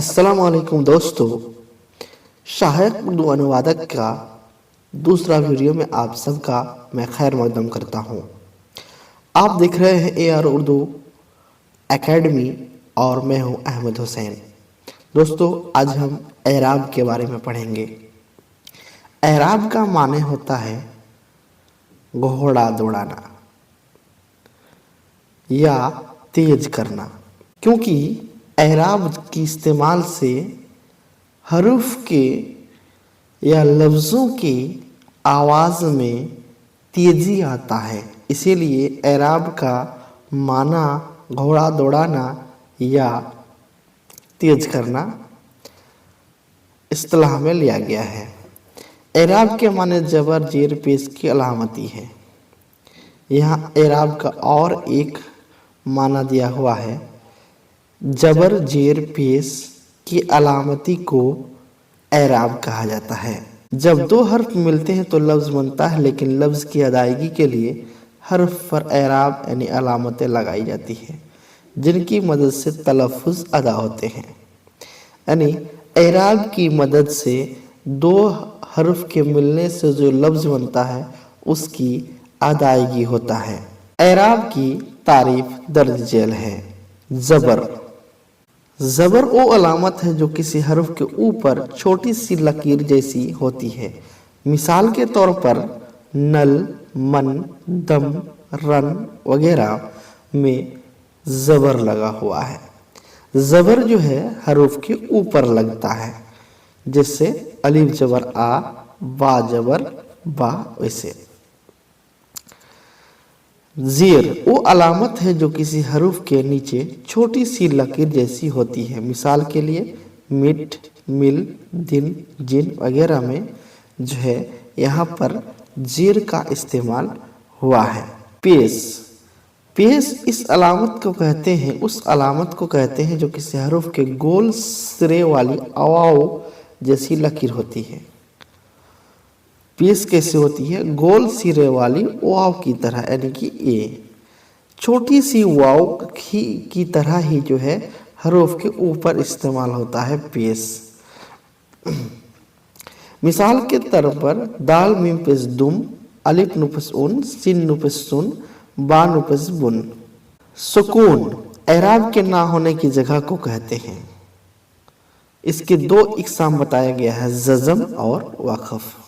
अस्सलाम वालेकुम दोस्तों, सहायक उर्दू अनुवादक का दूसरा वीडियो में आप सबका मैं खैर मकदम करता हूँ। आप देख रहे हैं AR उर्दू एकेडमी और मैं हूँ अहमद हुसैन। दोस्तों, आज हम एराब के बारे में पढ़ेंगे। एराब का माने होता है घोड़ा दौड़ाना या तेज करना, क्योंकि एराब की इस्तेमाल से हरूफ के या लफ्ज़ों की आवाज़ में तेज़ी आता है। इसीलिए एराब का माना घोड़ा दौड़ाना या तेज करना इस्तिलाह में लिया गया है। एराब के माने जबर जेर पेश की अलामती है। यहाँ एराब का और एक माना दिया हुआ है, जबर जेर पेश की अलामती को एराब कहा जाता है। जब दो हर्फ मिलते हैं तो लफ्ज़ बनता है, लेकिन लफ्ज़ की अदायगी के लिए हर्फ पर एराब यानी अलामतें लगाई जाती हैं, जिनकी मदद से तलफ़ुज़ अदा होते हैं। यानी एराब की मदद से दो हर्फ के मिलने से जो लफ्ज़ बनता है उसकी अदायगी होता है। एराब की तारीफ दर्ज झेल है। ज़बर वो अलामत है जो किसी हर्फ के ऊपर छोटी सी लकीर जैसी होती है। मिसाल के तौर पर नल, मन, दम, रन वगैरह में ज़बर लगा हुआ है। ज़बर जो है हर्फ के ऊपर लगता है, जैसे अलिफ जबर आ, बा जबर बा। वैसे ज़ेर वो अलामत है जो किसी हरूफ के नीचे छोटी सी लकीर जैसी होती है। मिसाल के लिए मिट, मिल, दिन, जिन वगैरह में जो है यहाँ पर ज़ेर का इस्तेमाल हुआ है। पेश इस अलामत को कहते हैं, उस अलामत को कहते हैं जो किसी हरूफ के गोल सिरे वाली अवाव जैसी लकीर होती है। पेश कैसे होती है? गोल सिरे वाली वाव की तरह, यानी कि ए छोटी सी वाव की तरह ही जो है हरूफ के ऊपर इस्तेमाल होता है पेश। मिसाल के तौर पर दाल मीम पेश दुम, अलिफ नुपस उन, सिन नुपस सुन, बा नुपस बुन। सुकून एराब के ना होने की जगह को कहते हैं। इसके दो इकसाम बताया गया है, जज़म और वक़फ़।